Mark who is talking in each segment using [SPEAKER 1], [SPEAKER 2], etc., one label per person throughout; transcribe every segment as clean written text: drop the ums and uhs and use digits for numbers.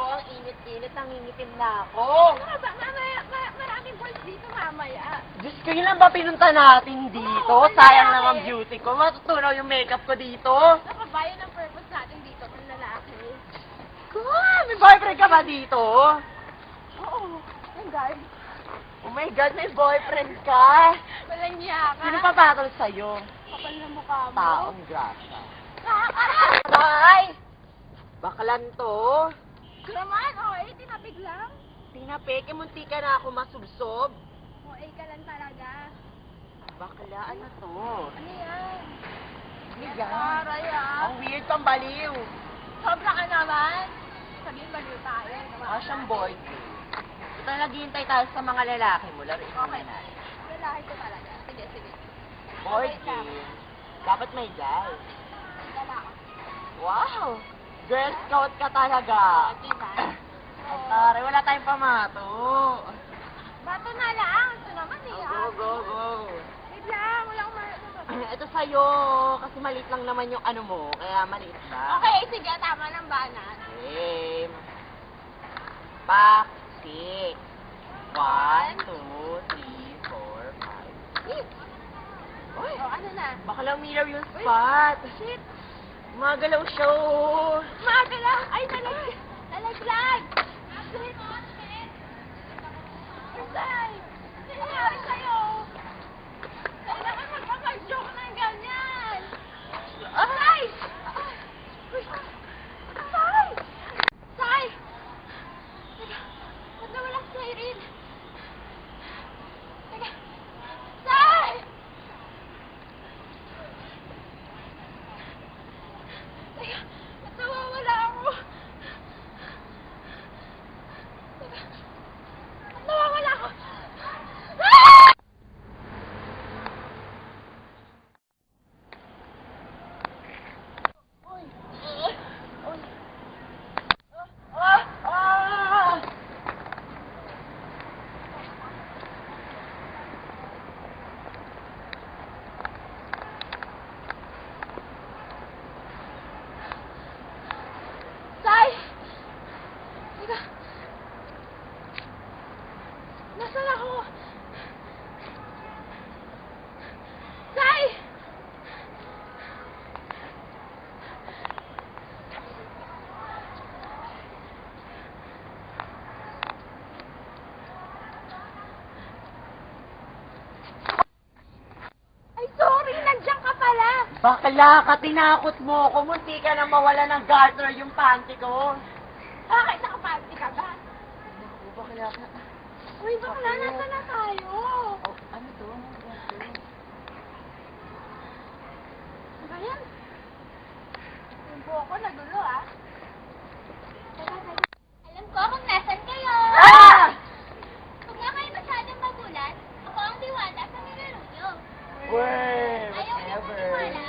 [SPEAKER 1] ko, ang init-init, nangingitim na ako.
[SPEAKER 2] Ano ba? Maraming boys dito mamaya.
[SPEAKER 1] Diyos ko, yun lang ba pinunta natin dito?
[SPEAKER 2] Oo,
[SPEAKER 1] Sayang
[SPEAKER 2] lalaki.
[SPEAKER 1] lang ang beauty ko. Matutunaw yung makeup ko dito.
[SPEAKER 2] Nakabayo ng purpose natin dito ng lalaki.
[SPEAKER 1] May boyfriend ka ba dito?
[SPEAKER 2] Oo. Ang guard.
[SPEAKER 1] Oh my God, may boyfriend ka.
[SPEAKER 2] Walang niya ka.
[SPEAKER 1] Sino pa patol sa'yo?
[SPEAKER 2] Kapal na mukha mo.
[SPEAKER 1] Taong grasa.
[SPEAKER 2] Nakakaral.
[SPEAKER 1] Ay! Baklan to.
[SPEAKER 2] Naman, okay. Tinapig lang.
[SPEAKER 1] Tinapik, munti ka na ako masubsob.
[SPEAKER 2] Okay ka lang talaga.
[SPEAKER 1] Bakla, ano to?
[SPEAKER 2] Ano yan?
[SPEAKER 1] Bigan.
[SPEAKER 2] Aray ah.
[SPEAKER 1] Ang weird kang baliw.
[SPEAKER 2] Sobra ka naman. Sabihin baliw tayo.
[SPEAKER 1] Ah, siyang boy. Ito naghihintay tayo sa mga lalaki mo. Laruin mo
[SPEAKER 2] Okay.
[SPEAKER 1] na.
[SPEAKER 2] Lalaki ko talaga. Sige, sige.
[SPEAKER 1] Boy
[SPEAKER 2] Okay lang.
[SPEAKER 1] game. Dapat may guy.
[SPEAKER 2] Lalaki.
[SPEAKER 1] Wow! Girl scout ka talaga.
[SPEAKER 2] Diba?
[SPEAKER 1] Ay, tare, wala tayong pamato.
[SPEAKER 2] Bato na lang. Ito naman eh.
[SPEAKER 1] Go, go, go.
[SPEAKER 2] Wait lang. Wala akong
[SPEAKER 1] Ito sa'yo, kasi maliit lang naman yung ano mo, kaya maliit ba?
[SPEAKER 2] Okay, sige. Tama ng banan.
[SPEAKER 1] Game. Pack, 6. 1, 2, 3, 4, 5. Uy,
[SPEAKER 2] Oh, ano na?
[SPEAKER 1] baka lang umilaw yung spot.
[SPEAKER 2] Shit.
[SPEAKER 1] Magalaw siya, oh.
[SPEAKER 2] Maaga lang. Ay, nalaglag. Shit. Isay. Ano nangyari sa'yo? Kailangan magpapag-joke ng ganyan. Say! Say! Say! Teka, ba't nawalang siren? Teka. Say! Teka, ba't nawawala ako? Teka, ba't nawawala ako? Ah!
[SPEAKER 1] Uy! Uy! Ah! Ah!
[SPEAKER 2] Say! Teka. Nasaan ako? Say! Ay, sorry! Nandiyan ka pala!
[SPEAKER 1] Bakla ka, tinakot mo ako. Munti ka na mawala ng garter yung panty ko.
[SPEAKER 2] Bakit nakapanty ka ba?
[SPEAKER 1] Naku, bakla ka.
[SPEAKER 2] Uy, bakla, nasa na tayo?
[SPEAKER 1] Oh, ano to?
[SPEAKER 2] Ano ba yan? Yung buhok ko nagulo, ah.
[SPEAKER 3] Alam ko kung nasan kayo.
[SPEAKER 1] Ah!
[SPEAKER 3] Huwag nga kayo masyadong magulat. Ako ang diwata sa nilaro nyo.
[SPEAKER 1] Wey,
[SPEAKER 3] Ayaw niyo
[SPEAKER 1] whatever.
[SPEAKER 3] maniwala.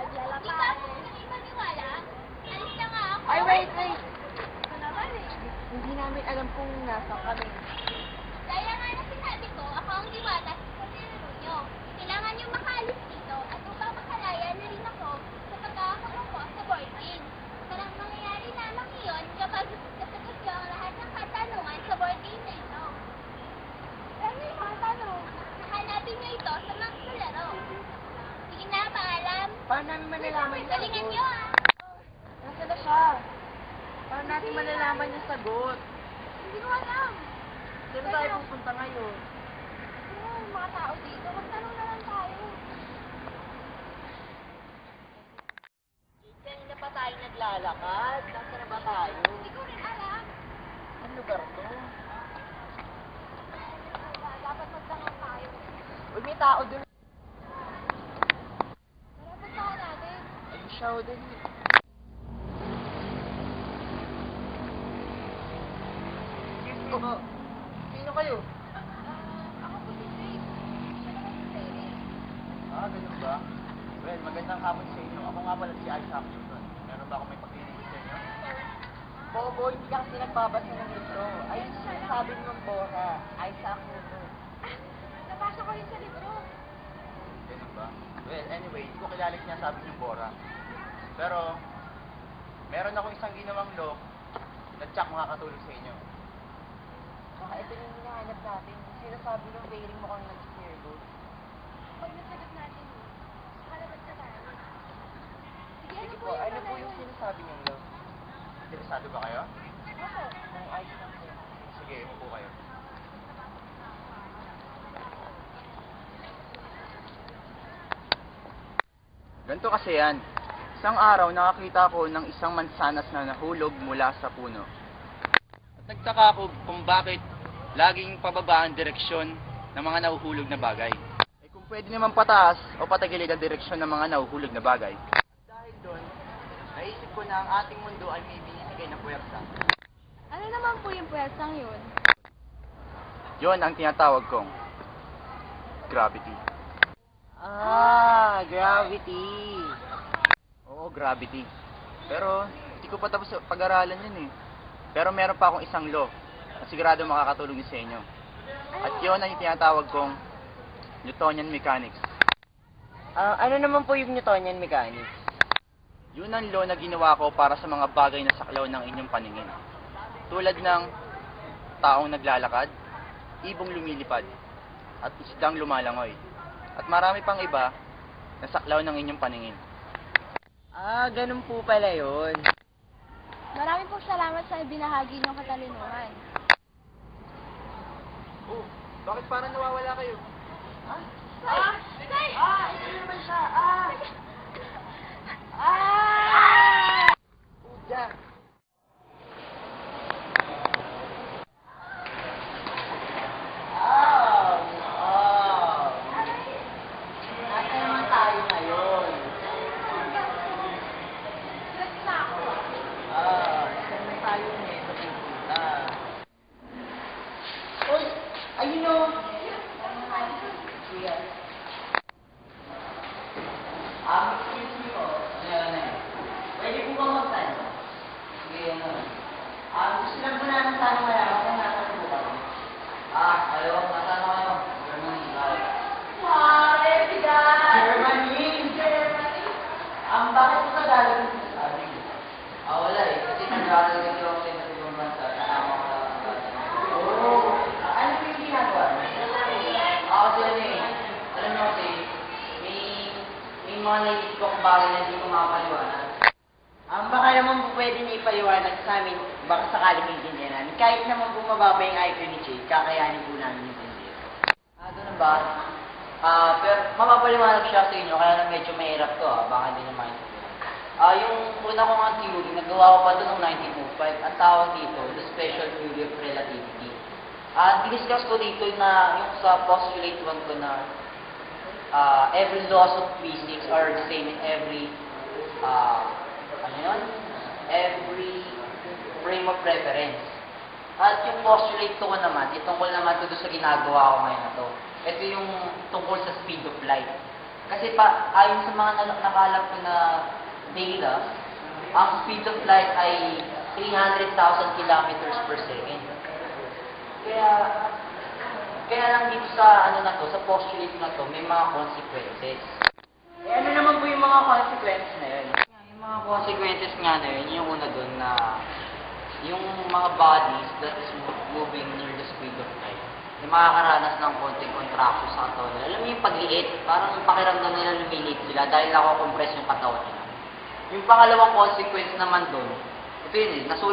[SPEAKER 2] Dala
[SPEAKER 3] Di ba ako hindi maniwala? Alis na nga ako.
[SPEAKER 1] Ay, wait.
[SPEAKER 2] Ito naman, eh.
[SPEAKER 1] Hindi namin alam kung nasa kami.
[SPEAKER 3] Gaya nga na sinabi ko, ako ang diwata sa nilaro nyo. Kailangan nyo makaalis dito at upang makalaya na rin ako sa pagkakaroon ko sa board game. Parang mangyayari lamang iyon kapag nasagot nyo ang lahat ng katanungan sa board game na ito.
[SPEAKER 2] Ano yung mga tanong?
[SPEAKER 3] Hanapin nyo ito sa mga kalaro. Sige na, paalam.
[SPEAKER 1] Paano namin malalaman yung
[SPEAKER 3] Galingan nyo
[SPEAKER 1] sagot?
[SPEAKER 3] ah.
[SPEAKER 1] Nasaan na siya? Paano natin malalaman yung sagot?
[SPEAKER 2] Hindi ko alam.
[SPEAKER 1] Saan tayo pupunta ngayon?
[SPEAKER 2] Ano yung mga tao dito? Magtanong na lang tayo.
[SPEAKER 1] Kanina pa tayo naglalakad. Nasaan na ba tayo?
[SPEAKER 2] Hindi ko rin alam.
[SPEAKER 1] Anong lugar to?
[SPEAKER 2] Dapat magtanong tayo.
[SPEAKER 1] Uy, may tao dun.
[SPEAKER 2] Tara, puntahan natin.
[SPEAKER 1] Ay, siya dun. Oh, sino kayo?
[SPEAKER 2] Ako po si Grace. Siya naman si Terry.
[SPEAKER 4] Ah, ganun ba? Well, magandang hapon sa inyo. Ako nga pala si Isaac Newton. Meron ba ako may paglilingkod sa inyo?
[SPEAKER 1] Bobo, hindi ka kasi nagbabasa ng libro. Ayun siya sabi ng Bora. Isaac Newton.
[SPEAKER 2] Nabasa ko yun sa libro.
[SPEAKER 4] Ganun ba? Well, anyway, hindi ko kilala niya sabi niyo Bora. Pero, meron akong isang ginawang lock na tsak makakatulong sa inyo.
[SPEAKER 1] Baka ito yung hinahanap natin. Sinasabi ng wailing mo kang nag-steerboat.
[SPEAKER 2] Pag nasagot natin yun, halabas na tayo. Sige,
[SPEAKER 1] Sige po, ano po yung sinasabi niyong love?
[SPEAKER 4] Interesado ba kayo?
[SPEAKER 2] Ako.
[SPEAKER 1] Ng ice lang po.
[SPEAKER 4] Sige, umupo kayo. Ganito kasi yan. Isang araw nakakita ko ng isang mansanas na nahulog mula sa puno. At nagtaka ako kung bakit laging pababa ang direksyon ng mga nahuhulog na bagay. Eh kung pwede naman pataas o patagilid ang direksyon ng mga nahuhulog na bagay. Dahil doon, naisip ko na ang ating mundo ay may binibigay na puwersa.
[SPEAKER 2] Ano naman po yung puwersang yun?
[SPEAKER 4] Yon ang tinatawag kong gravity.
[SPEAKER 1] Gravity.
[SPEAKER 4] Oo, gravity. Pero hindi ko pa tapos pag-aralan yun eh. Pero meron pa akong isang law na sigurado makakatulong din sa inyo. At yun ang tinatawag kong Newtonian mechanics.
[SPEAKER 1] Ano naman po yung Newtonian mechanics?
[SPEAKER 4] Yun ang law na ginawa ko para sa mga bagay na saklaw ng inyong paningin. Tulad ng taong naglalakad, ibong lumilipad, at isdang lumalangoy. At marami pang iba na saklaw ng inyong paningin.
[SPEAKER 1] Ganun po pala yun.
[SPEAKER 2] Maraming po salamat sa ibinahagi niyong katalinuhan.
[SPEAKER 4] Oh, bakit parang nawawala kayo?
[SPEAKER 1] Ito naman siya. Diyan. Nasa naman tayo ngayon.
[SPEAKER 2] Stress na ako.
[SPEAKER 1] Nasa naman tayo ngayon sa pupunta. Uy! Ayun o! Sige. Excuse me po. Ano yan? Pwede po ba magtanong? Sige, ano? Gusto lang po namin sana malaman kung nasa po kami. Kayo, nasa ano kayo? Germany, right? Wow, Germany! Germany! Bakit po Tagalog yung sinasabi? Wala eh. Kasi nag-aaral kasi ako sa iba't ibang bansa. Kasama ko lang ang bansa. Ano po yung ginagawa? Kasi ano eh. Alam mo kasi, may mga naisip ko kung bagay na hindi ko makapaliwanag. Baka naman po pwede niya ipaliwanag sa amin, baka sakaling maintindihan namin. Kahit naman po mababa yung IQ ni Jay, kakayanin po namin yung intindihan. Ganun ba? Pero mapapaliwanag siya sa inyo, kaya na medyo mahirap to, baka hindi na maintindihan. Yung una ko nga theory, nagawa ko pa ito noong 1905, ang tawag dito, the special theory of relativity. Diniscuss ko dito na yung sa postulate 1 ko na every laws of physics are the same in every every frame of reference. At yung postulate ko naman, itungkol naman ito sa ginagawa ko ngayon na to. Ito yung tungkol sa speed of light. Kasi ayon sa mga nakalap ko na data, ang speed of light ay 300,000 kilometers per second. Kaya lang dito sa sa postulate na to, may mga consequences. Ano naman po yung mga consequences na yun? Yung mga consequences nga na yun, yung una dun na yung mga bodies that is moving near the speed of light, yung makakaranas ng konting contraction sa katawan nila. Alam mo yung pagliit, parang pakiramdam nila lumiliit sila dahil nako-compress yung katawan nila. Yung pangalawang consequence naman dun, ito yun nasulat